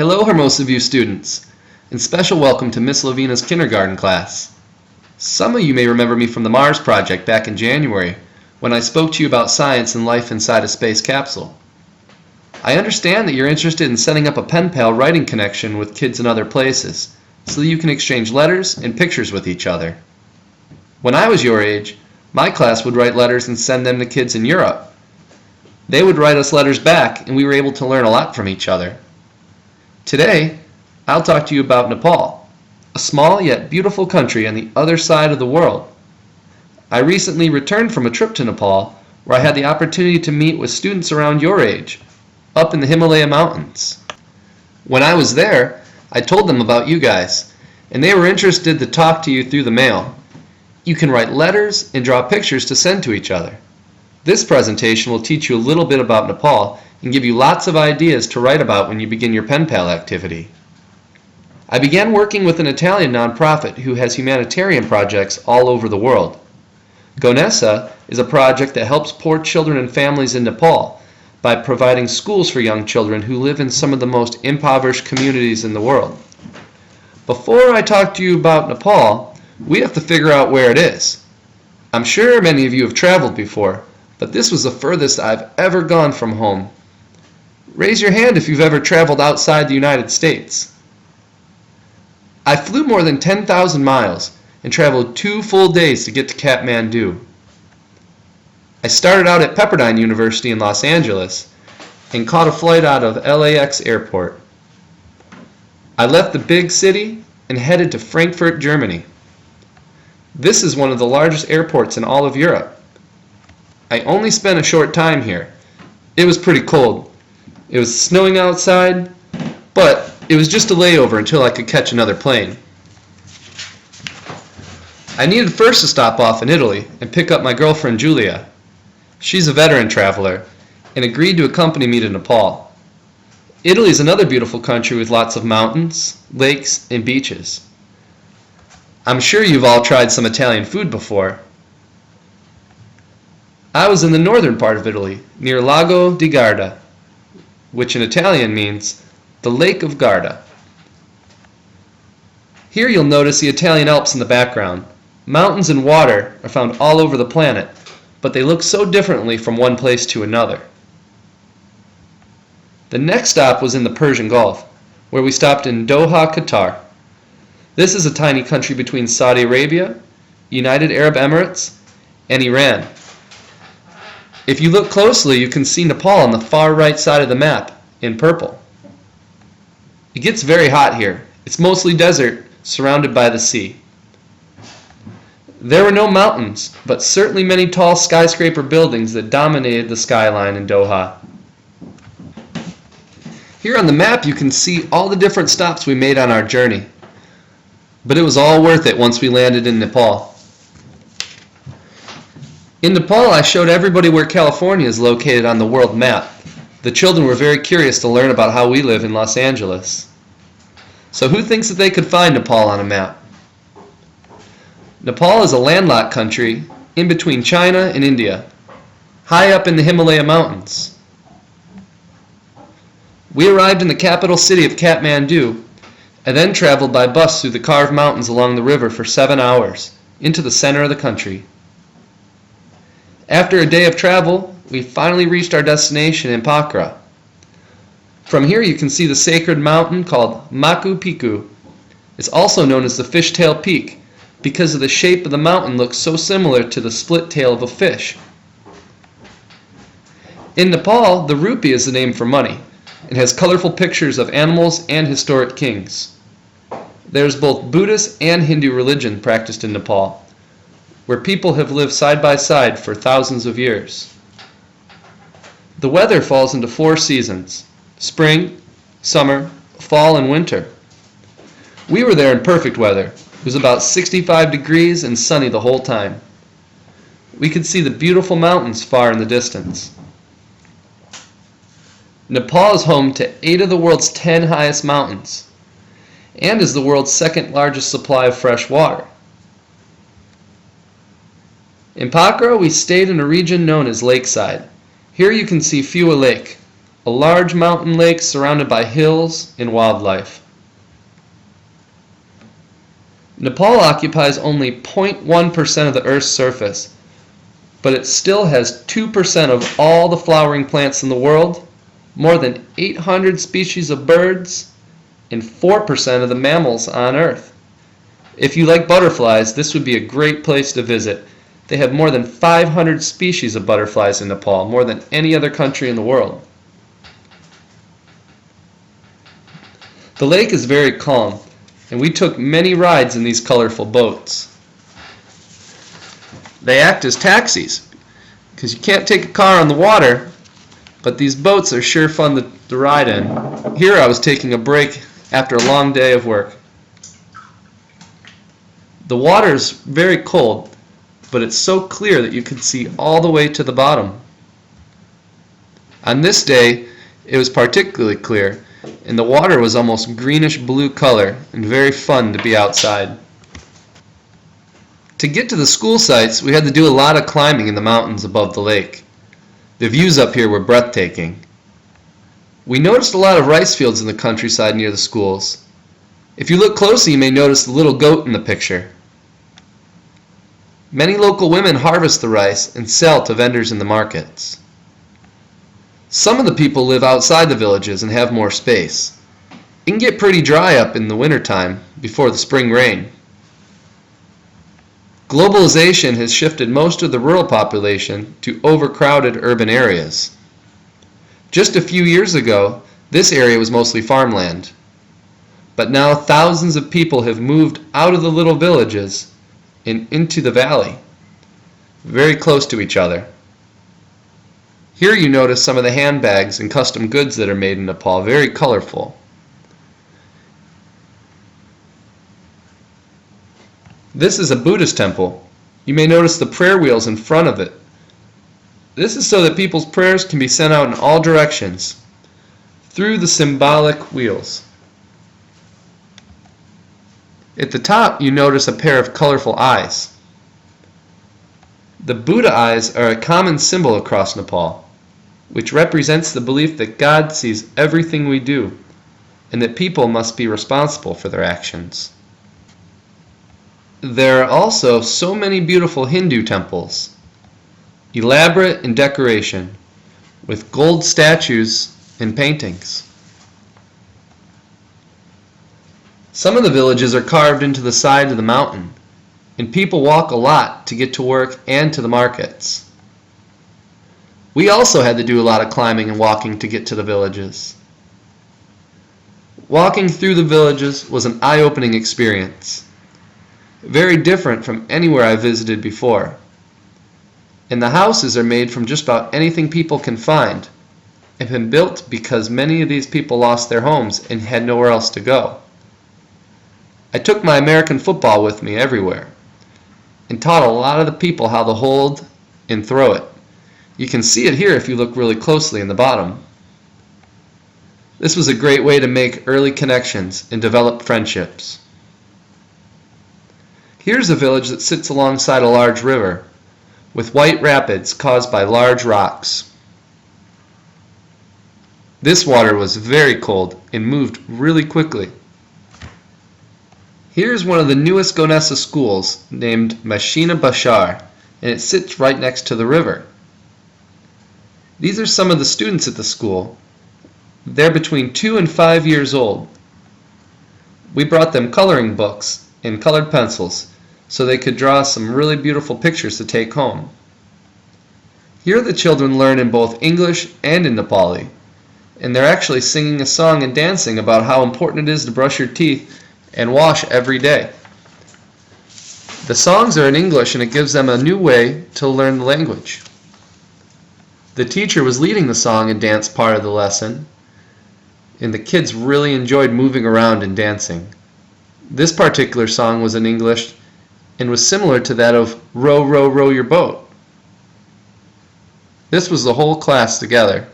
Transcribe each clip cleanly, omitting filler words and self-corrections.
Hello, Hermosa View students, and special welcome to Miss Lavina's kindergarten class. Some of you may remember me from the Mars project back in January, when I spoke to you about science and life inside a space capsule. I understand that you're interested in setting up a pen pal writing connection with kids in other places, so that you can exchange letters and pictures with each other. When I was your age, my class would write letters and send them to kids in Europe. They would write us letters back, and we were able to learn a lot from each other. Today, I'll talk to you about Nepal, a small yet beautiful country on the other side of the world. I recently returned from a trip to Nepal where I had the opportunity to meet with students around your age, up in the Himalaya mountains. When I was there, I told them about you guys, and they were interested to talk to you through the mail. You can write letters and draw pictures to send to each other. This presentation will teach you a little bit about Nepal and give you lots of ideas to write about when you begin your pen pal activity. I began working with an Italian nonprofit who has humanitarian projects all over the world. Gonessa is a project that helps poor children and families in Nepal by providing schools for young children who live in some of the most impoverished communities in the world. Before I talk to you about Nepal, we have to figure out where it is. I'm sure many of you have traveled before, but this was the furthest I've ever gone from home. Raise your hand if you've ever traveled outside the United States. I flew more than 10,000 miles and traveled 2 full days to get to Kathmandu. I started out at Pepperdine University in Los Angeles and caught a flight out of LAX airport. I left the big city and headed to Frankfurt, Germany. This is one of the largest airports in all of Europe. I only spent a short time here. It was pretty cold. It was snowing outside, but it was just a layover until I could catch another plane. I needed first to stop off in Italy and pick up my girlfriend Julia. She's a veteran traveler and agreed to accompany me to Nepal. Italy is another beautiful country with lots of mountains, lakes, and beaches. I'm sure you've all tried some Italian food before. I was in the northern part of Italy, near Lago di Garda, which in Italian means the Lake of Garda. Here you'll notice the Italian Alps in the background. Mountains and water are found all over the planet, but they look so differently from one place to another. The next stop was in the Persian Gulf, where we stopped in Doha, Qatar. This is a tiny country between Saudi Arabia, United Arab Emirates, and Iran. If you look closely, you can see Nepal on the far right side of the map, in purple. It gets very hot here. It's mostly desert, surrounded by the sea. There were no mountains, but certainly many tall skyscraper buildings that dominated the skyline in Doha. Here on the map you can see all the different stops we made on our journey. But it was all worth it once we landed in Nepal. In Nepal, I showed everybody where California is located on the world map. The children were very curious to learn about how we live in Los Angeles. So who thinks that they could find Nepal on a map? Nepal is a landlocked country in between China and India, high up in the Himalaya mountains. We arrived in the capital city of Kathmandu and then traveled by bus through the carved mountains along the river for 7 hours into the center of the country. After a day of travel, we finally reached our destination in Pokhara. From here you can see the sacred mountain called Machu Picchu. It's also known as the Fishtail Peak because of the shape of the mountain looks so similar to the split tail of a fish. In Nepal, the rupee is the name for money. It has colorful pictures of animals and historic kings. There's both Buddhist and Hindu religion practiced in Nepal, where people have lived side by side for thousands of years. The weather falls into 4 seasons: spring, summer, fall, and winter. We were there in perfect weather. It was about 65 degrees and sunny the whole time. We could see the beautiful mountains far in the distance. Nepal is home to 8 of the world's 10 highest mountains and is the world's 2nd largest supply of fresh water. In Pokhara, we stayed in a region known as Lakeside. Here you can see Fewa Lake, a large mountain lake surrounded by hills and wildlife. Nepal occupies only 0.1% of the Earth's surface, but it still has 2% of all the flowering plants in the world, more than 800 species of birds, and 4% of the mammals on Earth. If you like butterflies, this would be a great place to visit. They have more than 500 species of butterflies in Nepal, more than any other country in the world. The lake is very calm, and we took many rides in these colorful boats. They act as taxis, because you can't take a car on the water, but these boats are sure fun to ride in. Here I was taking a break after a long day of work. The water is very cold, but it's so clear that you can see all the way to the bottom. On this day, it was particularly clear, and the water was almost greenish blue color and very fun to be outside. To get to the school sites, we had to do a lot of climbing in the mountains above the lake. The views up here were breathtaking. We noticed a lot of rice fields in the countryside near the schools. If you look closely, you may notice the little goat in the picture. Many local women harvest the rice and sell to vendors in the markets. Some of the people live outside the villages and have more space. It can get pretty dry up in the wintertime before the spring rain. Globalization has shifted most of the rural population to overcrowded urban areas. Just a few years ago, this area was mostly farmland. But now thousands of people have moved out of the little villages and into the valley, very close to each other. Here you notice some of the handbags and custom goods that are made in Nepal, very colorful. This is a Buddhist temple. You may notice the prayer wheels in front of it. This is so that people's prayers can be sent out in all directions through the symbolic wheels. At the top, you notice a pair of colorful eyes. The Buddha eyes are a common symbol across Nepal, which represents the belief that God sees everything we do and that people must be responsible for their actions. There are also so many beautiful Hindu temples, elaborate in decoration, with gold statues and paintings. Some of the villages are carved into the side of the mountain, and people walk a lot to get to work and to the markets. We also had to do a lot of climbing and walking to get to the villages. Walking through the villages was an eye-opening experience, very different from anywhere I visited before. And the houses are made from just about anything people can find, and have been built because many of these people lost their homes and had nowhere else to go. I took my American football with me everywhere and taught a lot of the people how to hold and throw it. You can see it here if you look really closely in the bottom. This was a great way to make early connections and develop friendships. Here's a village that sits alongside a large river with white rapids caused by large rocks. This water was very cold and moved really quickly. Here's one of the newest Gonessa schools named Mashina Bashar, and it sits right next to the river. These are some of the students at the school. They're between 2 and 5 years old. We brought them coloring books and colored pencils so they could draw some really beautiful pictures to take home. Here the children learn in both English and in Nepali, and they're actually singing a song and dancing about how important it is to brush your teeth and wash every day. The songs are in English, and it gives them a new way to learn the language. The teacher was leading the song and dance part of the lesson, and the kids really enjoyed moving around and dancing. This particular song was in English and was similar to that of Row, Row, Row Your Boat. This was the whole class together.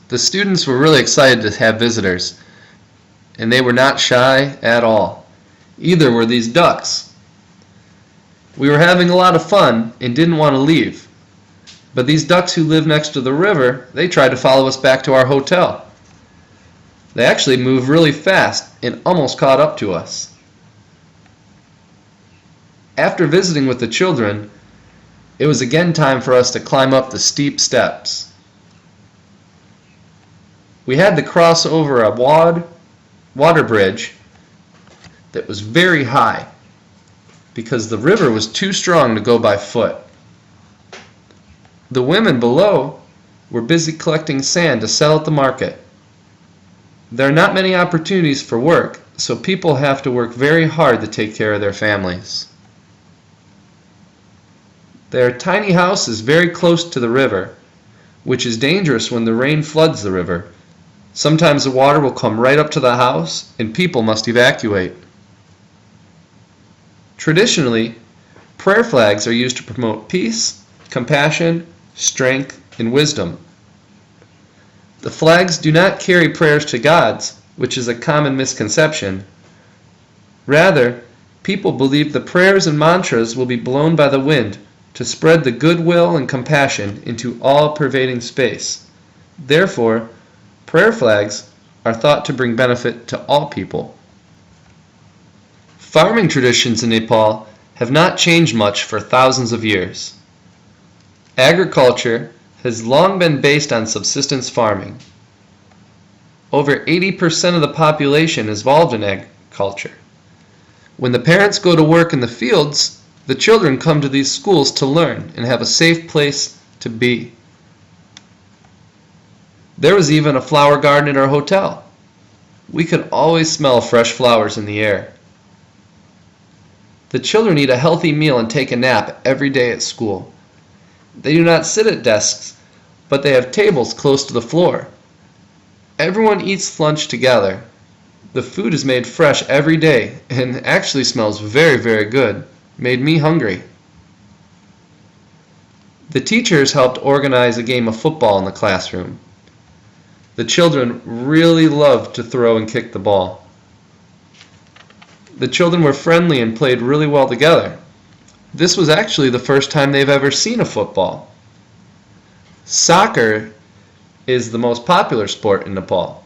The students were really excited to have visitors, and they were not shy at all. Either were these ducks. We were having a lot of fun and didn't want to leave. But these ducks who live next to the river, they tried to follow us back to our hotel. They actually moved really fast and almost caught up to us. After visiting with the children, it was again time for us to climb up the steep steps. We had to cross over a water bridge that was very high because the river was too strong to go by foot. The women below were busy collecting sand to sell at the market. There are not many opportunities for work, so people have to work very hard to take care of their families. There are tiny houses very close to the river, which is dangerous when the rain floods the river. Sometimes the water will come right up to the house and people must evacuate. Traditionally, prayer flags are used to promote peace, compassion, strength, and wisdom. The flags do not carry prayers to gods, which is a common misconception. Rather, people believe the prayers and mantras will be blown by the wind to spread the goodwill and compassion into all-pervading space. Therefore, prayer flags are thought to bring benefit to all people. Farming traditions in Nepal have not changed much for thousands of years. Agriculture has long been based on subsistence farming. Over 80% of the population is involved in agriculture. When the parents go to work in the fields, the children come to these schools to learn and have a safe place to be. There was even a flower garden in our hotel. We could always smell fresh flowers in the air. The children eat a healthy meal and take a nap every day at school. They do not sit at desks, but they have tables close to the floor. Everyone eats lunch together. The food is made fresh every day and actually smells very, very good. Made me hungry. The teachers helped organize a game of football in the classroom. The children really loved to throw and kick the ball. The children were friendly and played really well together. This was actually the first time they've ever seen a football. Soccer is the most popular sport in Nepal.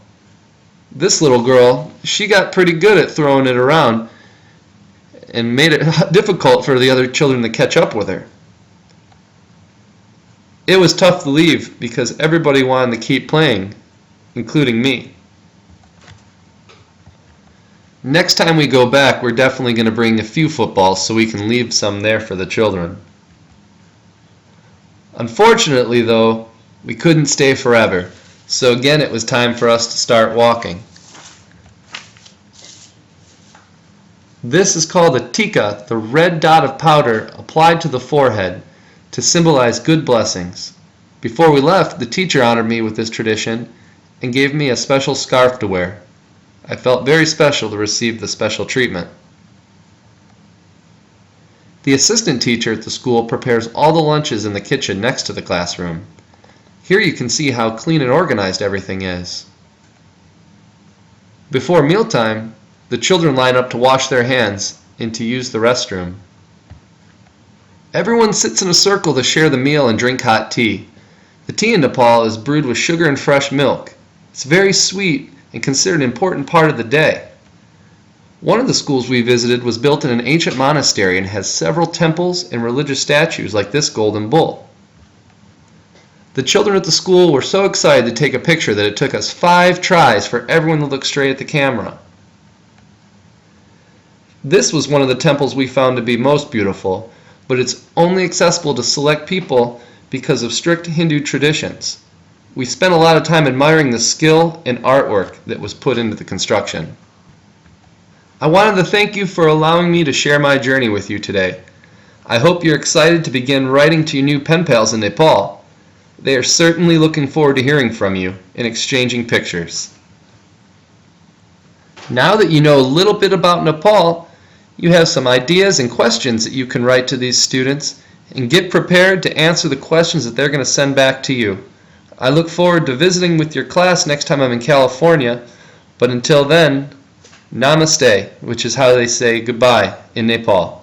This little girl, she got pretty good at throwing it around and made it difficult for the other children to catch up with her. It was tough to leave because everybody wanted to keep playing, including me. Next time we go back, we're definitely going to bring a few footballs so we can leave some there for the children. Unfortunately, though, we couldn't stay forever, so again it was time for us to start walking. This is called a tika, the red dot of powder applied to the forehead to symbolize good blessings. Before we left, the teacher honored me with this tradition and gave me a special scarf to wear. I felt very special to receive the special treatment. The assistant teacher at the school prepares all the lunches in the kitchen next to the classroom. Here you can see how clean and organized everything is. Before mealtime, the children line up to wash their hands and to use the restroom. Everyone sits in a circle to share the meal and drink hot tea. The tea in Nepal is brewed with sugar and fresh milk. It's very sweet and considered an important part of the day. One of the schools we visited was built in an ancient monastery and has several temples and religious statues like this golden bull. The children at the school were so excited to take a picture that it took us 5 tries for everyone to look straight at the camera. This was one of the temples we found to be most beautiful, but it's only accessible to select people because of strict Hindu traditions. We spent a lot of time admiring the skill and artwork that was put into the construction. I wanted to thank you for allowing me to share my journey with you today. I hope you're excited to begin writing to your new pen pals in Nepal. They are certainly looking forward to hearing from you and exchanging pictures. Now that you know a little bit about Nepal, you have some ideas and questions that you can write to these students and get prepared to answer the questions that they're going to send back to you. I look forward to visiting with your class next time I'm in California, but until then, namaste, which is how they say goodbye in Nepal.